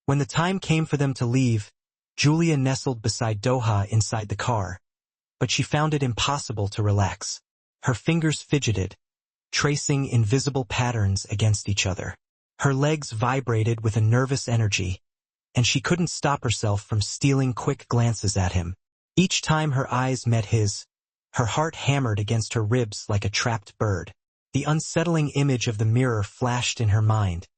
When the time came for them to leave, Julia nestled beside Doha inside the car, but she found it impossible to relax. Her fingers fidgeted, tracing invisible patterns against each other. Her legs vibrated with a nervous energy, and she couldn't stop herself from stealing quick glances at him. Each time her eyes met his, her heart hammered against her ribs like a trapped bird. The unsettling image of the mirror flashed in her mind,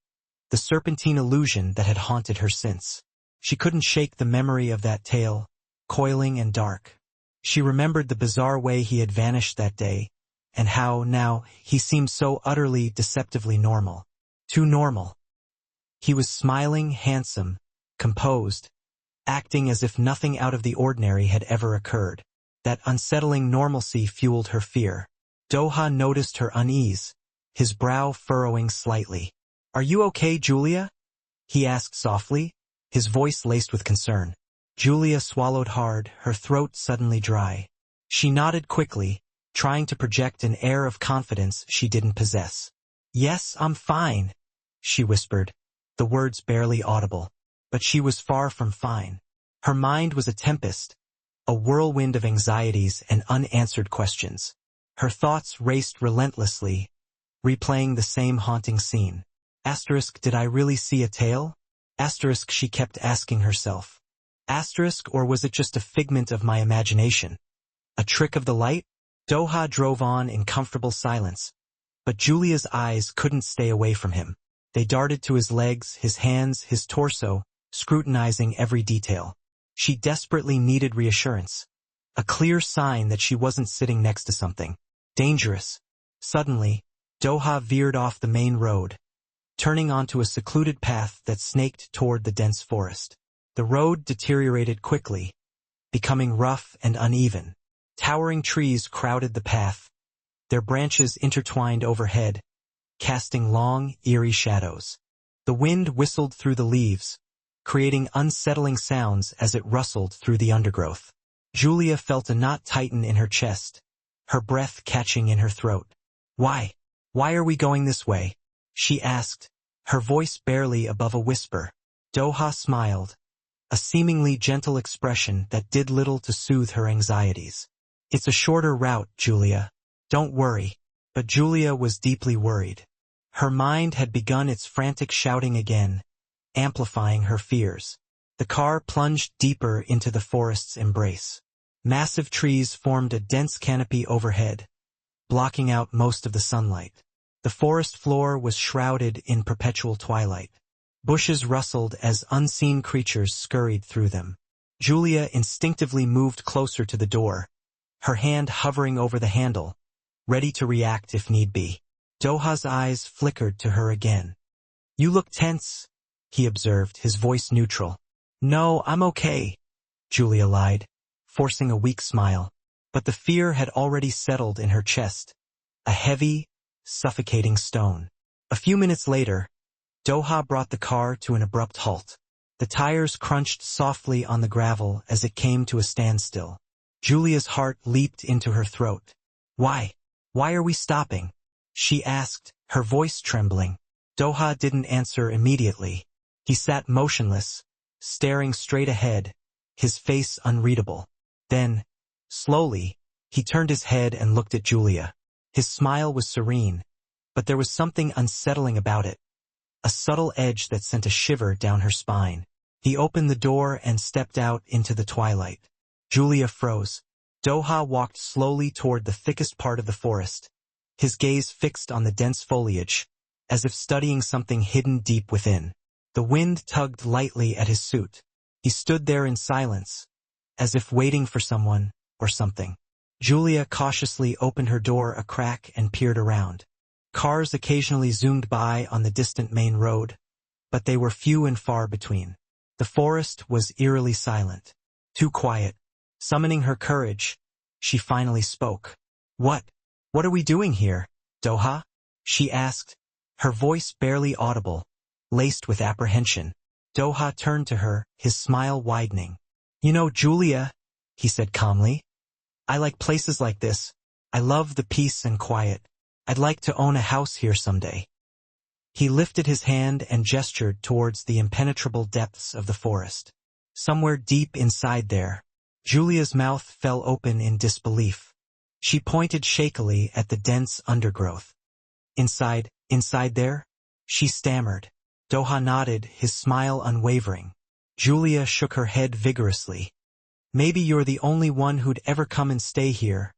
the serpentine illusion that had haunted her since. She couldn't shake the memory of that tale, coiling and dark. She remembered the bizarre way he had vanished that day, and how, now, he seemed so utterly, deceptively normal. Too normal. He was smiling, handsome, composed, acting as if nothing out of the ordinary had ever occurred. That unsettling normalcy fueled her fear. Doha noticed her unease, his brow furrowing slightly. "Are you okay, Julia?" he asked softly, his voice laced with concern. Julia swallowed hard, her throat suddenly dry. She nodded quickly, trying to project an air of confidence she didn't possess. "Yes, I'm fine," she whispered, the words barely audible. But she was far from fine. Her mind was a tempest, a whirlwind of anxieties and unanswered questions. Her thoughts raced relentlessly, replaying the same haunting scene. Did I really see a tail? She kept asking herself. Or was it just a figment of my imagination? A trick of the light? Doha drove on in comfortable silence, but Julia's eyes couldn't stay away from him. They darted to his legs, his hands, his torso, scrutinizing every detail. She desperately needed reassurance, a clear sign that she wasn't sitting next to something dangerous. Suddenly, Doha veered off the main road, turning onto a secluded path that snaked toward the dense forest. The road deteriorated quickly, becoming rough and uneven. Towering trees crowded the path, their branches intertwined overhead, casting long, eerie shadows. The wind whistled through the leaves, creating unsettling sounds as it rustled through the undergrowth. Julia felt a knot tighten in her chest, her breath catching in her throat. Why are we going this way?" she asked, her voice barely above a whisper. Doha smiled, a seemingly gentle expression that did little to soothe her anxieties. "It's a shorter route, Julia. Don't worry." But Julia was deeply worried. Her mind had begun its frantic shouting again, amplifying her fears. The car plunged deeper into the forest's embrace. Massive trees formed a dense canopy overhead, blocking out most of the sunlight. The forest floor was shrouded in perpetual twilight. Bushes rustled as unseen creatures scurried through them. Julia instinctively moved closer to the door, her hand hovering over the handle, ready to react if need be. Doha's eyes flickered to her again. "You look tense," he observed, his voice neutral. "No, I'm okay," Julia lied, forcing a weak smile. But the fear had already settled in her chest, a heavy, suffocating stone. A few minutes later, Doha brought the car to an abrupt halt. The tires crunched softly on the gravel as it came to a standstill. Julia's heart leaped into her throat. Why are we stopping?" she asked, her voice trembling. Doha didn't answer immediately. He sat motionless, staring straight ahead, his face unreadable. Then, slowly, he turned his head and looked at Julia. His smile was serene, but there was something unsettling about it, a subtle edge that sent a shiver down her spine. He opened the door and stepped out into the twilight. Julia froze. Doha walked slowly toward the thickest part of the forest, his gaze fixed on the dense foliage, as if studying something hidden deep within. The wind tugged lightly at his suit. He stood there in silence, as if waiting for someone or something. Julia cautiously opened her door a crack and peered around. Cars occasionally zoomed by on the distant main road, but they were few and far between. The forest was eerily silent, too quiet. Summoning her courage, she finally spoke. What are we doing here, Doha?" she asked, her voice barely audible, laced with apprehension. Doha turned to her, his smile widening. "You know, Julia," he said calmly, "I like places like this. I love the peace and quiet. I'd like to own a house here someday." He lifted his hand and gestured towards the impenetrable depths of the forest. Somewhere deep inside there, Julia's mouth fell open in disbelief. She pointed shakily at the dense undergrowth. Inside there? She stammered. Doha nodded, his smile unwavering. Julia shook her head vigorously. Maybe you're the only one who'd ever come and stay here,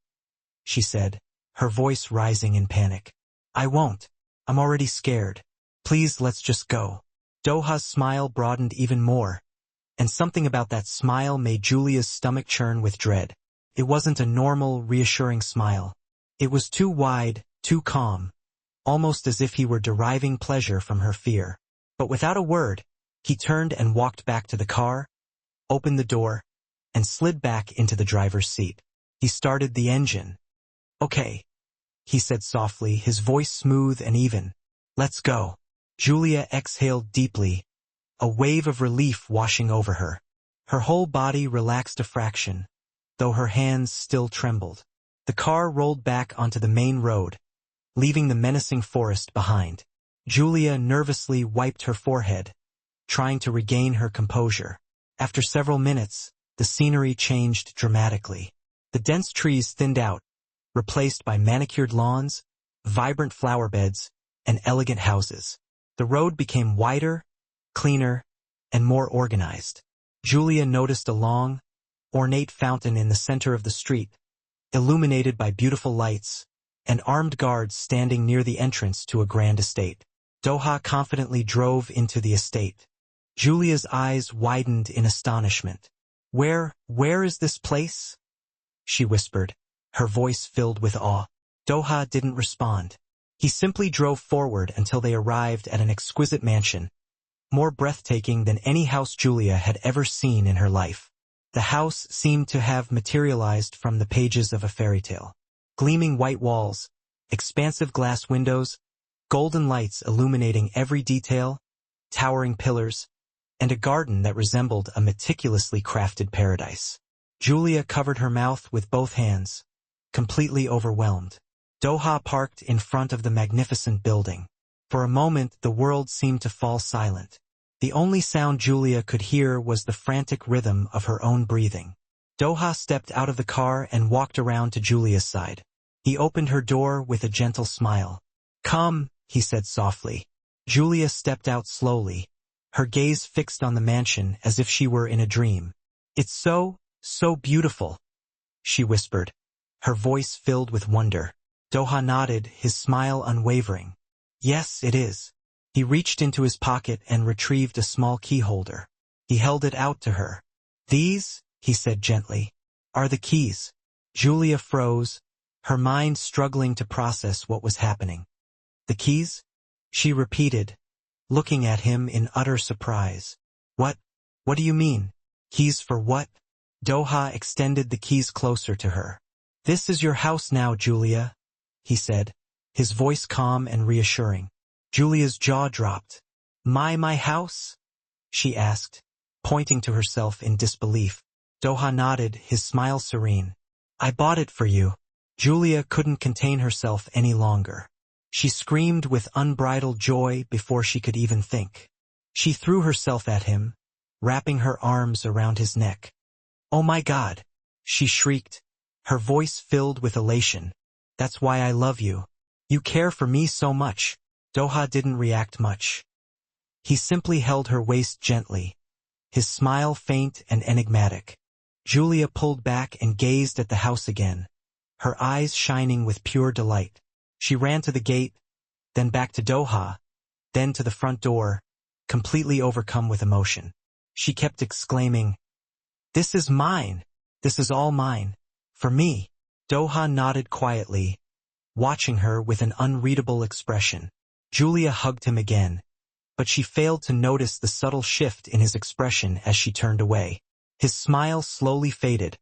she said, her voice rising in panic. I won't. I'm already scared. Please, let's just go. Doha's smile broadened even more, and something about that smile made Julia's stomach churn with dread. It wasn't a normal, reassuring smile. It was too wide, too calm, almost as if he were deriving pleasure from her fear. But without a word, he turned and walked back to the car, opened the door, and slid back into the driver's seat. He started the engine. Okay, he said softly, his voice smooth and even. Let's go. Julia exhaled deeply, a wave of relief washing over her. Her whole body relaxed a fraction, though her hands still trembled. The car rolled back onto the main road, leaving the menacing forest behind. Julia nervously wiped her forehead, trying to regain her composure. After several minutes, the scenery changed dramatically. The dense trees thinned out, replaced by manicured lawns, vibrant flower beds, and elegant houses. The road became wider, cleaner, and more organized. Julia noticed a long, ornate fountain in the center of the street, illuminated by beautiful lights, and armed guards standing near the entrance to a grand estate. Doha confidently drove into the estate. Julia's eyes widened in astonishment. Where is this place? She whispered, her voice filled with awe. Doha didn't respond. He simply drove forward until they arrived at an exquisite mansion, more breathtaking than any house Julia had ever seen in her life. The house seemed to have materialized from the pages of a fairy tale. Gleaming white walls, expansive glass windows, golden lights illuminating every detail, towering pillars, and a garden that resembled a meticulously crafted paradise. Julia covered her mouth with both hands, completely overwhelmed. Doha parked in front of the magnificent building. For a moment, the world seemed to fall silent. The only sound Julia could hear was the frantic rhythm of her own breathing. Doha stepped out of the car and walked around to Julia's side. He opened her door with a gentle smile. Come, he said softly. Julia stepped out slowly, her gaze fixed on the mansion as if she were in a dream. It's so beautiful, she whispered, her voice filled with wonder. Doha nodded, his smile unwavering. Yes, it is. He reached into his pocket and retrieved a small key holder. He held it out to her. These, he said gently, are the keys. Julia froze, her mind struggling to process what was happening. The keys? She repeated, looking at him in utter surprise. What do you mean? Keys for what? Doha extended the keys closer to her. This is your house now, Julia, he said, his voice calm and reassuring. Julia's jaw dropped. My house? She asked, pointing to herself in disbelief. Doha nodded, his smile serene. I bought it for you. Julia couldn't contain herself any longer. She screamed with unbridled joy before she could even think. She threw herself at him, wrapping her arms around his neck. Oh my God, she shrieked, her voice filled with elation. That's why I love you. You care for me so much. Doha didn't react much. He simply held her waist gently, his smile faint and enigmatic. Julia pulled back and gazed at the house again, her eyes shining with pure delight. She ran to the gate, then back to Doha, then to the front door, completely overcome with emotion. She kept exclaiming, "This is mine. This is all mine. For me." Doha nodded quietly, watching her with an unreadable expression. Julia hugged him again, but she failed to notice the subtle shift in his expression as she turned away. His smile slowly faded,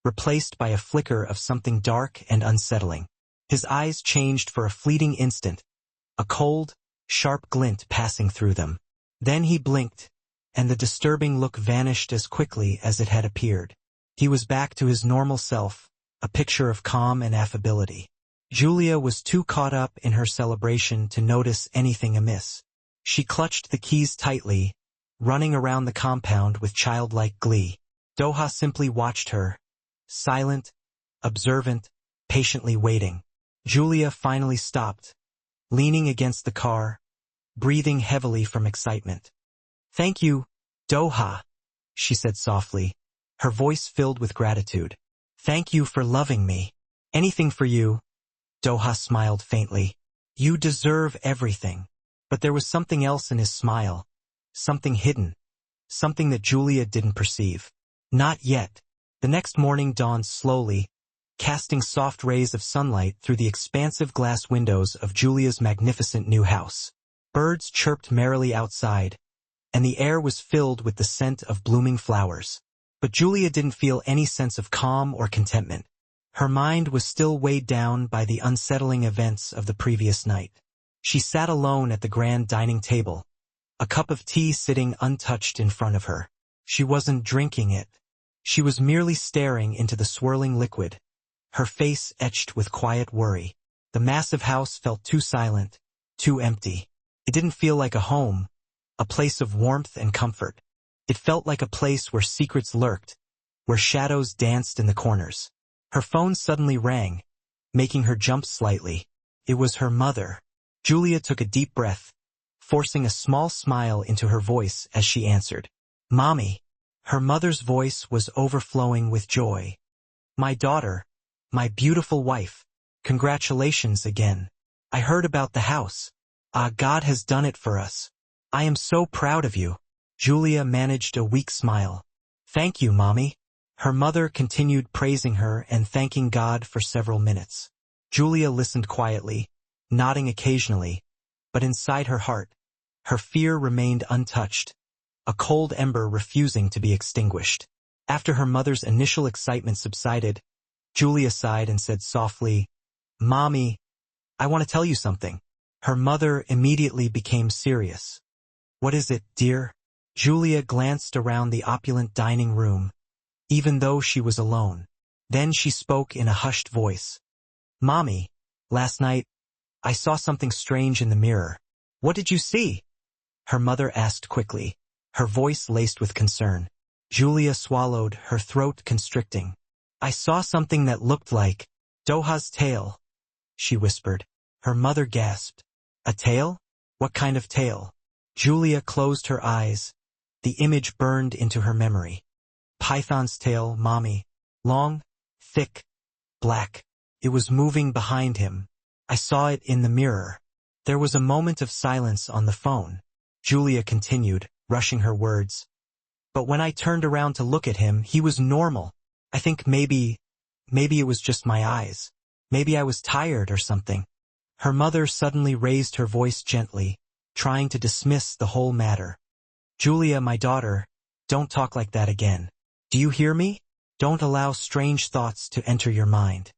replaced by a flicker of something dark and unsettling. His eyes changed for a fleeting instant, a cold, sharp glint passing through them. Then he blinked, and the disturbing look vanished as quickly as it had appeared. He was back to his normal self, a picture of calm and affability. Julia was too caught up in her celebration to notice anything amiss. She clutched the keys tightly, running around the compound with childlike glee. Doha simply watched her, silent, observant, patiently waiting. Julia finally stopped, leaning against the car, breathing heavily from excitement. "Thank you, Doha," she said softly, her voice filled with gratitude. "Thank you for loving me. Anything for you." Doha smiled faintly. "You deserve everything." But there was something else in his smile, something hidden, something that Julia didn't perceive. Not yet. The next morning dawned slowly, casting soft rays of sunlight through the expansive glass windows of Julia's magnificent new house. Birds chirped merrily outside, and the air was filled with the scent of blooming flowers. But Julia didn't feel any sense of calm or contentment. Her mind was still weighed down by the unsettling events of the previous night. She sat alone at the grand dining table, a cup of tea sitting untouched in front of her. She wasn't drinking it. She was merely staring into the swirling liquid, her face etched with quiet worry. The massive house felt too silent, too empty. It didn't feel like a home, a place of warmth and comfort. It felt like a place where secrets lurked, where shadows danced in the corners. Her phone suddenly rang, making her jump slightly. It was her mother. Julia took a deep breath, forcing a small smile into her voice as she answered. "Mommy." Her mother's voice was overflowing with joy. "My daughter, my beautiful wife, congratulations again. I heard about the house. God has done it for us. I am so proud of you." Julia managed a weak smile. "Thank you, Mommy." Her mother continued praising her and thanking God for several minutes. Julia listened quietly, nodding occasionally, but inside her heart, her fear remained untouched, a cold ember refusing to be extinguished. After her mother's initial excitement subsided, Julia sighed and said softly, "Mommy, I want to tell you something." Her mother immediately became serious. "What is it, dear?" Julia glanced around the opulent dining room, even though she was alone. Then she spoke in a hushed voice. "Mommy, last night, I saw something strange in the mirror." "What did you see?" her mother asked quickly, her voice laced with concern. Julia swallowed, her throat constricting. "I saw something that looked like Doha's tail," she whispered. Her mother gasped. "A tail? What kind of tail?" Julia closed her eyes. The image burned into her memory. "Python's tail, Mommy. Long, thick, black. It was moving behind him. I saw it in the mirror." There was a moment of silence on the phone. Julia continued, rushing her words. "But when I turned around to look at him, he was normal. I think maybe it was just my eyes. Maybe I was tired or something." Her mother suddenly raised her voice gently, trying to dismiss the whole matter. "Julia, my daughter, don't talk like that again. Do you hear me? Don't allow strange thoughts to enter your mind."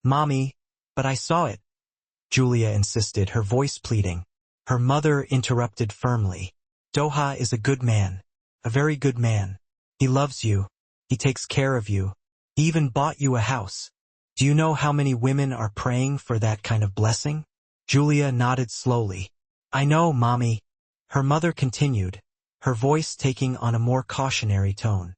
"Mommy, but I saw it," Julia insisted, her voice pleading. Her mother interrupted firmly. "Doha is a good man, a very good man. He loves you. He takes care of you. He even bought you a house. Do you know how many women are praying for that kind of blessing?" Julia nodded slowly. "I know, Mommy." Her mother continued, her voice taking on a more cautionary tone.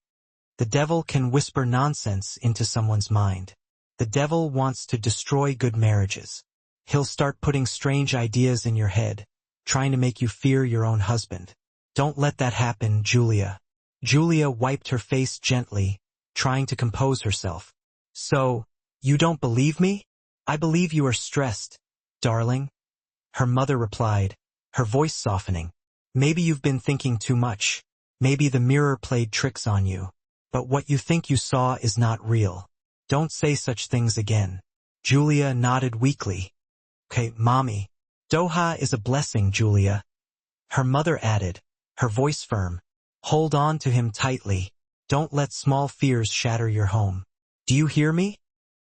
"The devil can whisper nonsense into someone's mind. The devil wants to destroy good marriages. He'll start putting strange ideas in your head, trying to make you fear your own husband. Don't let that happen, Julia." Julia wiped her face gently, trying to compose herself. "So, you don't believe me?" "I believe you are stressed, darling," her mother replied, her voice softening. "Maybe you've been thinking too much. Maybe the mirror played tricks on you. But what you think you saw is not real. Don't say such things again." Julia nodded weakly. "Okay, Mommy. Doha is a blessing, Julia," her mother added, her voice firm. "Hold on to him tightly. Don't let small fears shatter your home. Do you hear me?"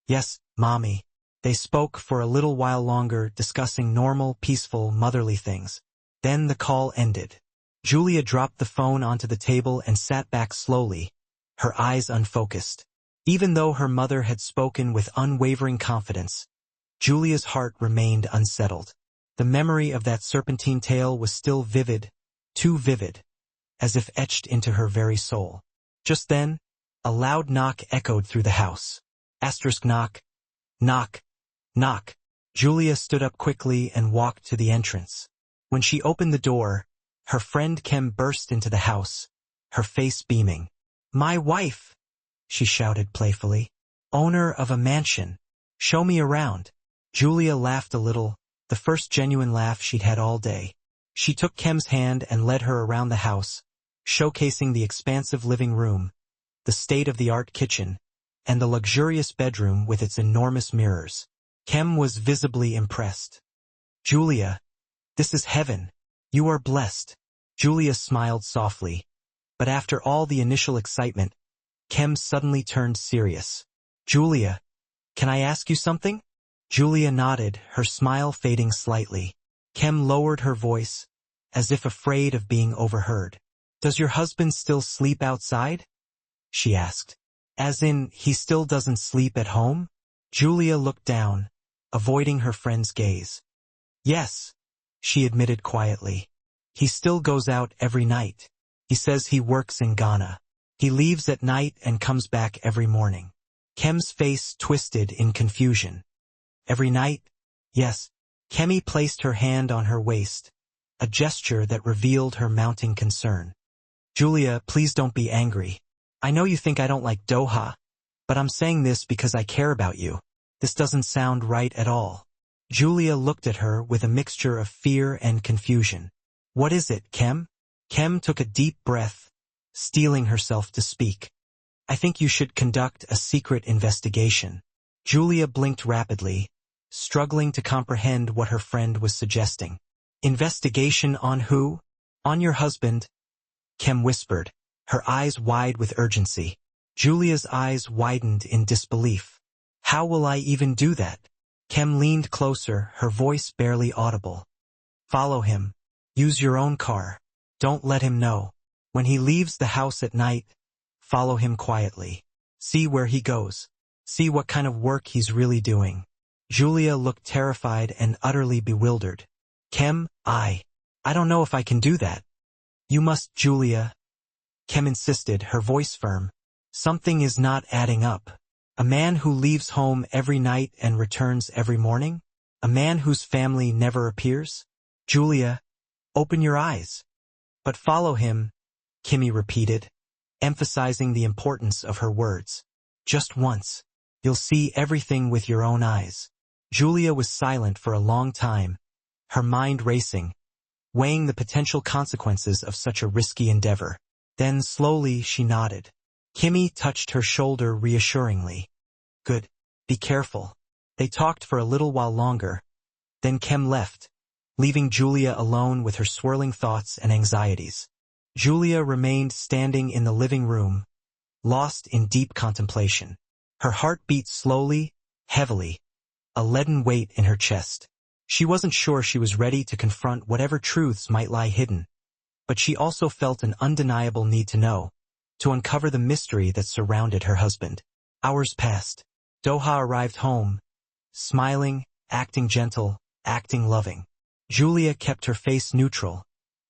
"Yes, Mommy." They spoke for a little while longer, discussing normal, peaceful, motherly things. Then the call ended. Julia dropped the phone onto the table and sat back slowly, her eyes unfocused. Even though her mother had spoken with unwavering confidence, Julia's heart remained unsettled. The memory of that serpentine tale was still vivid, too vivid, as if etched into her very soul. Just then, a loud knock echoed through the house. Asterisk knock, knock, knock. Julia stood up quickly and walked to the entrance. When she opened the door, her friend Kim burst into the house, her face beaming. "My wife!" she shouted playfully. "Owner of a mansion. Show me around." Julia laughed a little, the first genuine laugh she'd had all day. She took Kim's hand and led her around the house, showcasing the expansive living room, the state-of-the-art kitchen, and the luxurious bedroom with its enormous mirrors. Kim was visibly impressed. "Julia, this is heaven. You are blessed." Julia smiled softly, but after all the initial excitement, Kim suddenly turned serious. "Julia, can I ask you something?" Julia nodded, her smile fading slightly. Kim lowered her voice, as if afraid of being overheard. "Does your husband still sleep outside?" she asked. "As in, he still doesn't sleep at home?" Julia looked down, avoiding her friend's gaze. "Yes," she admitted quietly. "He still goes out every night. He says he works in Ghana. He leaves at night and comes back every morning." Kim's face twisted in confusion. "Every night?" "Yes." Kemi placed her hand on her waist, a gesture that revealed her mounting concern. "Julia, please don't be angry. I know you think I don't like Doha, but I'm saying this because I care about you. This doesn't sound right at all." Julia looked at her with a mixture of fear and confusion. "What is it, Kim?" Kim took a deep breath, steeling herself to speak. "I think you should conduct a secret investigation." Julia blinked rapidly, struggling to comprehend what her friend was suggesting. "Investigation on who?" "On your husband," Kim whispered, her eyes wide with urgency. Julia's eyes widened in disbelief. "How will I even do that?" Kim leaned closer, her voice barely audible. "Follow him. Use your own car. Don't let him know. When he leaves the house at night, follow him quietly. See where he goes. See what kind of work he's really doing." Julia looked terrified and utterly bewildered. "Kim, I don't know if I can do that." "You must, Julia," Kim insisted, her voice firm. "Something is not adding up. A man who leaves home every night and returns every morning? A man whose family never appears? Julia, open your eyes." "But follow him," Kimmy repeated, emphasizing the importance of her words. "Just once. You'll see everything with your own eyes." Julia was silent for a long time, her mind racing, weighing the potential consequences of such a risky endeavor. Then slowly she nodded. Kimmy touched her shoulder reassuringly. "Good. Be careful." They talked for a little while longer. Then Kim left, leaving Julia alone with her swirling thoughts and anxieties. Julia remained standing in the living room, lost in deep contemplation. Her heart beat slowly, heavily, a leaden weight in her chest. She wasn't sure she was ready to confront whatever truths might lie hidden, but she also felt an undeniable need to know, to uncover the mystery that surrounded her husband. Hours passed. Doha arrived home, smiling, acting gentle, acting loving. Julia kept her face neutral,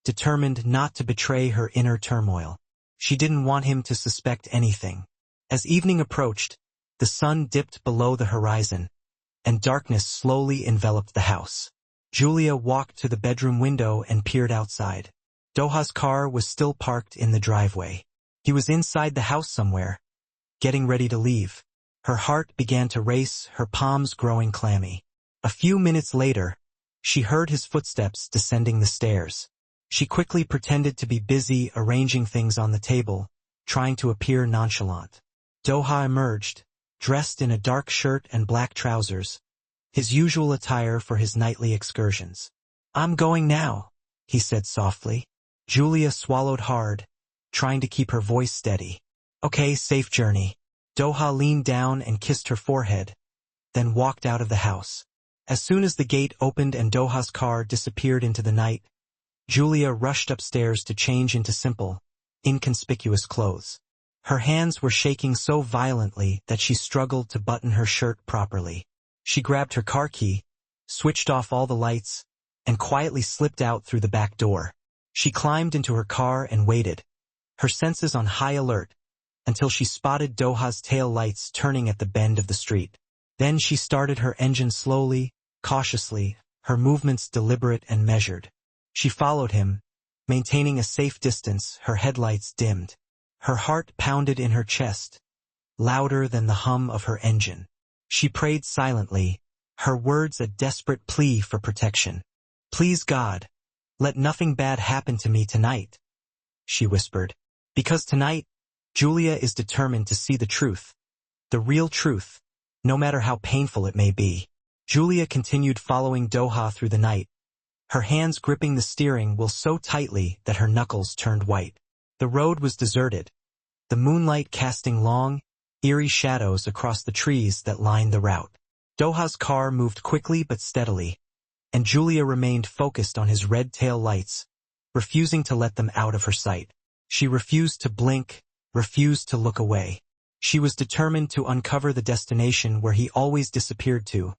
determined not to betray her inner turmoil. She didn't want him to suspect anything. As evening approached, the sun dipped below the horizon, and darkness slowly enveloped the house. Julia walked to the bedroom window and peered outside. Doha's car was still parked in the driveway. He was inside the house somewhere, getting ready to leave. Her heart began to race, her palms growing clammy. A few minutes later, she heard his footsteps descending the stairs. She quickly pretended to be busy arranging things on the table, trying to appear nonchalant. Doha emerged, dressed in a dark shirt and black trousers, his usual attire for his nightly excursions. "I'm going now," he said softly. Julia swallowed hard, trying to keep her voice steady. "Okay, safe journey." Doha leaned down and kissed her forehead, then walked out of the house. As soon as the gate opened and Doha's car disappeared into the night, Julia rushed upstairs to change into simple, inconspicuous clothes. Her hands were shaking so violently that she struggled to button her shirt properly. She grabbed her car key, switched off all the lights, and quietly slipped out through the back door. She climbed into her car and waited, her senses on high alert, until she spotted Doha's tail lights turning at the bend of the street. Then she started her engine slowly, cautiously, her movements deliberate and measured. She followed him, maintaining a safe distance, her headlights dimmed. Her heart pounded in her chest, louder than the hum of her engine. She prayed silently, her words a desperate plea for protection. "Please God, let nothing bad happen to me tonight," she whispered. Because tonight, Julia is determined to see the truth, the real truth, no matter how painful it may be. Julia continued following Doha through the night, her hands gripping the steering wheel so tightly that her knuckles turned white. The road was deserted, the moonlight casting long, eerie shadows across the trees that lined the route. Doha's car moved quickly but steadily, and Julia remained focused on his red tail lights, refusing to let them out of her sight. She refused to blink, refused to look away. She was determined to uncover the destination where he always disappeared to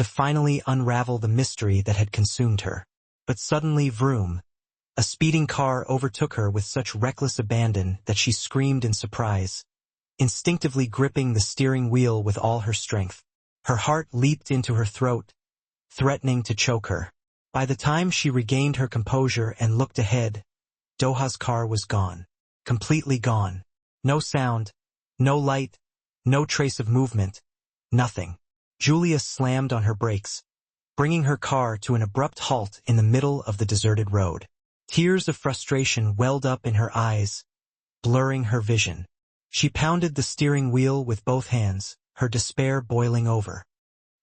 finally unravel the mystery that had consumed her. But suddenly, vroom, a speeding car overtook her with such reckless abandon that she screamed in surprise, instinctively gripping the steering wheel with all her strength. Her heart leaped into her throat, threatening to choke her. By the time she regained her composure and looked ahead, Doha's car was gone. Completely gone. No sound, no light, no trace of movement, nothing. Julia slammed on her brakes, bringing her car to an abrupt halt in the middle of the deserted road. Tears of frustration welled up in her eyes, blurring her vision. She pounded the steering wheel with both hands, her despair boiling over.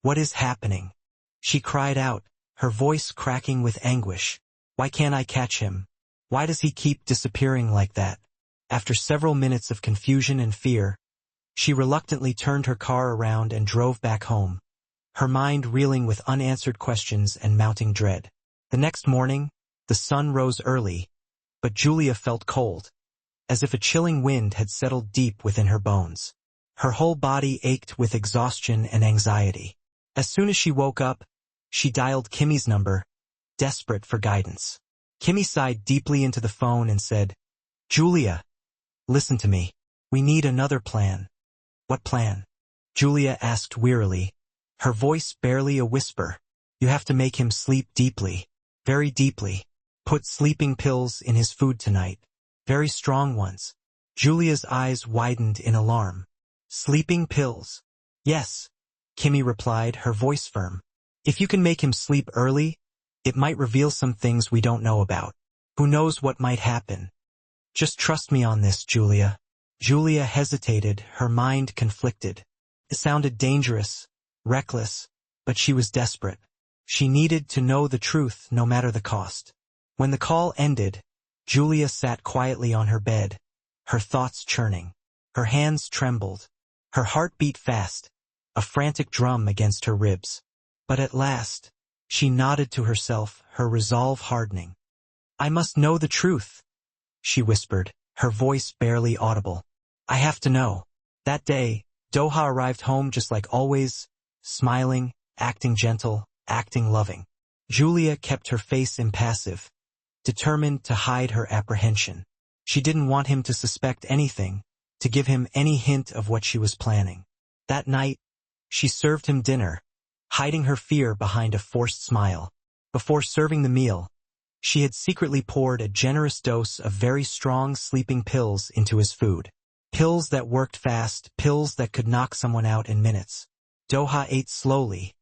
"What is happening?" she cried out, her voice cracking with anguish. "Why can't I catch him? Why does he keep disappearing like that?" After several minutes of confusion and fear, she reluctantly turned her car around and drove back home, her mind reeling with unanswered questions and mounting dread. The next morning, the sun rose early, but Julia felt cold, as if a chilling wind had settled deep within her bones. Her whole body ached with exhaustion and anxiety. As soon as she woke up, she dialed Kimmy's number, desperate for guidance. Kimmy sighed deeply into the phone and said, "Julia, listen to me. We need another plan." "What plan?" Julia asked wearily, her voice barely a whisper. "You have to make him sleep deeply, very deeply. Put sleeping pills in his food tonight, very strong ones." Julia's eyes widened in alarm. "Sleeping pills?" "Yes," Kimmy replied, her voice firm. "If you can make him sleep early, it might reveal some things we don't know about. Who knows what might happen? Just trust me on this, Julia." Julia hesitated, her mind conflicted. It sounded dangerous, reckless, but she was desperate. She needed to know the truth no matter the cost. When the call ended, Julia sat quietly on her bed, her thoughts churning. Her hands trembled, her heart beat fast, a frantic drum against her ribs. But at last, she nodded to herself, her resolve hardening. "I must know the truth," she whispered, her voice barely audible. "I have to know." That day, Doha arrived home just like always, smiling, acting gentle, acting loving. Julia kept her face impassive, determined to hide her apprehension. She didn't want him to suspect anything, to give him any hint of what she was planning. That night, she served him dinner, hiding her fear behind a forced smile. Before serving the meal, she had secretly poured a generous dose of very strong sleeping pills into his food. Pills that worked fast, pills that could knock someone out in minutes. Doha ate slowly,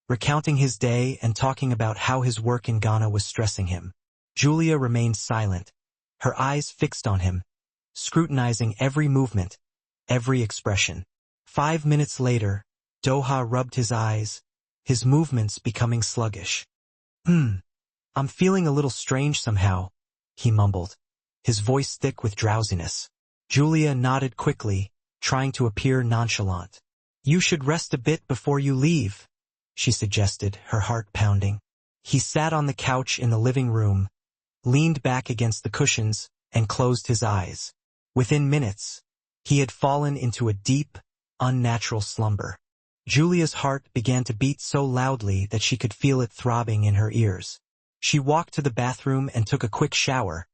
recounting his day and talking about how his work in Ghana was stressing him. Julia remained silent, her eyes fixed on him, scrutinizing every movement, every expression. 5 minutes later, Doha rubbed his eyes, his movements becoming sluggish. I'm feeling a little strange somehow," he mumbled, his voice thick with drowsiness. Julia nodded quickly, trying to appear nonchalant. "You should rest a bit before you leave," she suggested, her heart pounding. He sat on the couch in the living room, leaned back against the cushions, and closed his eyes. Within minutes, he had fallen into a deep, unnatural slumber. Julia's heart began to beat so loudly that she could feel it throbbing in her ears. She walked to the bathroom and took a quick shower,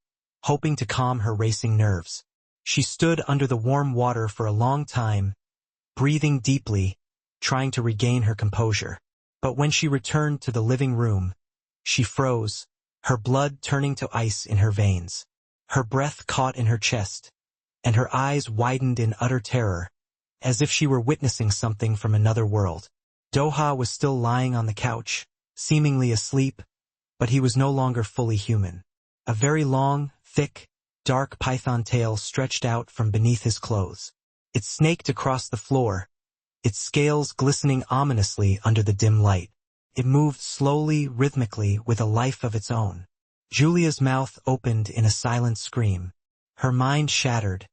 hoping to calm her racing nerves. She stood under the warm water for a long time, breathing deeply, trying to regain her composure. But when she returned to the living room, she froze, her blood turning to ice in her veins. Her breath caught in her chest, and her eyes widened in utter terror, as if she were witnessing something from another world. Doha was still lying on the couch, seemingly asleep, but he was no longer fully human. A very long, thick, dark python tail stretched out from beneath his clothes. It snaked across the floor, its scales glistening ominously under the dim light. It moved slowly, rhythmically, with a life of its own. Julia's mouth opened in a silent scream. Her mind shattered,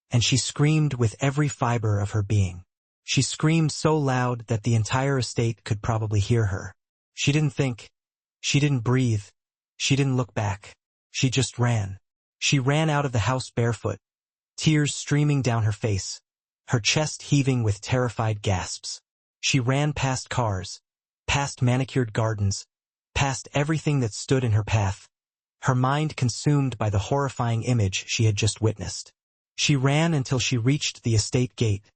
and she screamed with every fiber of her being. She screamed so loud that the entire estate could probably hear her. She didn't think. She didn't breathe. She didn't look back. She just ran. She ran out of the house barefoot, tears streaming down her face, her chest heaving with terrified gasps. She ran past cars, past manicured gardens, past everything that stood in her path, her mind consumed by the horrifying image she had just witnessed. She ran until she reached the estate gate,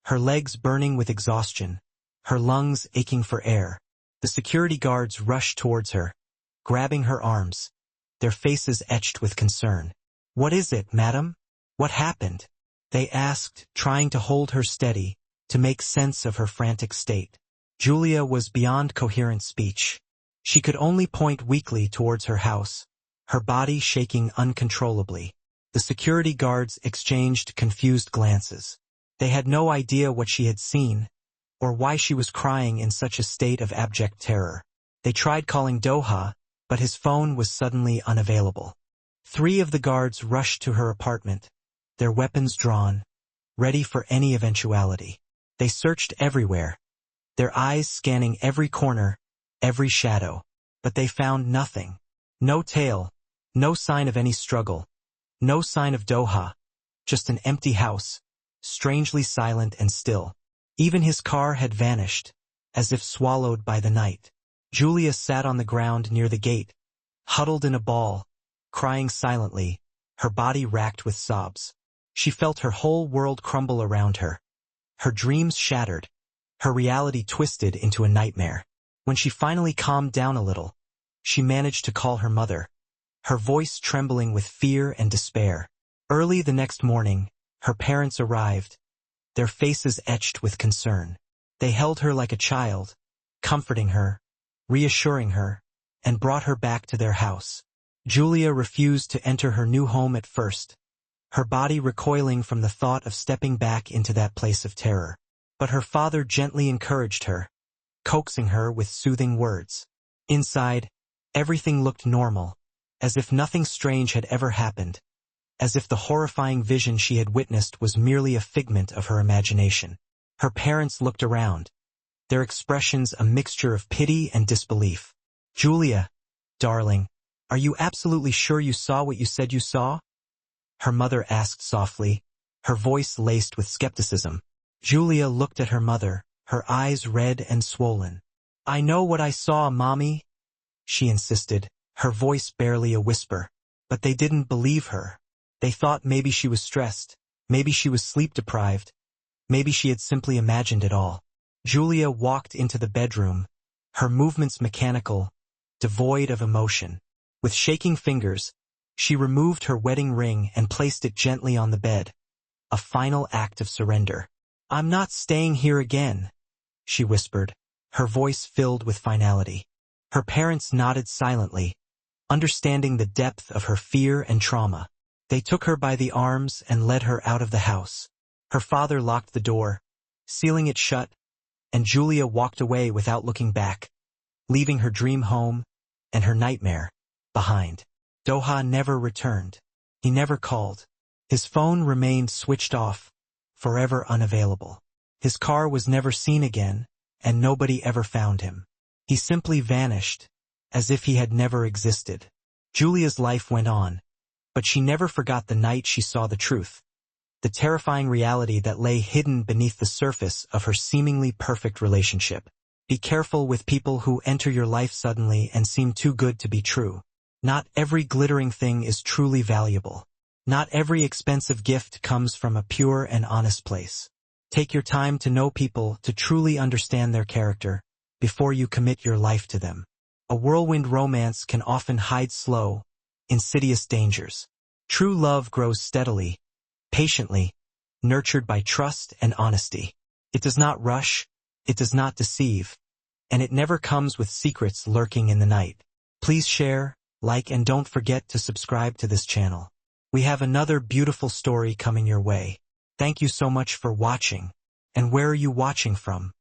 her legs burning with exhaustion, her lungs aching for air. The security guards rushed towards her, grabbing her arms, their faces etched with concern. "What is it, madam? What happened?" they asked, trying to hold her steady, to make sense of her frantic state. Julia was beyond coherent speech. She could only point weakly towards her house, her body shaking uncontrollably. The security guards exchanged confused glances. They had no idea what she had seen, or why she was crying in such a state of abject terror. They tried calling Doha, but his phone was suddenly unavailable. 3 of the guards rushed to her apartment, their weapons drawn, ready for any eventuality. They searched everywhere, their eyes scanning every corner, every shadow. But they found nothing. No tail, no sign of any struggle, no sign of Doha, just an empty house, strangely silent and still. Even his car had vanished, as if swallowed by the night. Julia sat on the ground near the gate, huddled in a ball, crying silently, her body racked with sobs. She felt her whole world crumble around her. Her dreams shattered, her reality twisted into a nightmare. When she finally calmed down a little, she managed to call her mother, her voice trembling with fear and despair. Early the next morning, her parents arrived, their faces etched with concern. They held her like a child, comforting her, reassuring her, and brought her back to their house. Julia refused to enter her new home at first, her body recoiling from the thought of stepping back into that place of terror. But her father gently encouraged her, coaxing her with soothing words. Inside, everything looked normal, as if nothing strange had ever happened, as if the horrifying vision she had witnessed was merely a figment of her imagination. Her parents looked around, their expressions a mixture of pity and disbelief. "Julia, darling, are you absolutely sure you saw what you said you saw?" her mother asked softly, her voice laced with skepticism. Julia looked at her mother, her eyes red and swollen. "I know what I saw, Mommy," she insisted, her voice barely a whisper. But they didn't believe her. They thought maybe she was stressed, maybe she was sleep-deprived, maybe she had simply imagined it all. Julia walked into the bedroom, her movements mechanical, devoid of emotion. With shaking fingers, she removed her wedding ring and placed it gently on the bed, a final act of surrender. "I'm not staying here again," she whispered, her voice filled with finality. Her parents nodded silently, understanding the depth of her fear and trauma. They took her by the arms and led her out of the house. Her father locked the door, sealing it shut, and Julia walked away without looking back, leaving her dream home and her nightmare behind. Doha never returned. He never called. His phone remained switched off, forever unavailable. His car was never seen again, and nobody ever found him. He simply vanished, as if he had never existed. Julia's life went on, but she never forgot the night she saw the truth. the terrifying reality that lay hidden beneath the surface of her seemingly perfect relationship. Be careful with people who enter your life suddenly and seem too good to be true. Not every glittering thing is truly valuable. Not every expensive gift comes from a pure and honest place. Take your time to know people, to truly understand their character, before you commit your life to them. A whirlwind romance can often hide slow, insidious dangers. True love grows steadily, patiently, nurtured by trust and honesty. It does not rush, it does not deceive, and it never comes with secrets lurking in the night. Please share, like, and don't forget to subscribe to this channel. We have another beautiful story coming your way. Thank you so much for watching. And where are you watching from?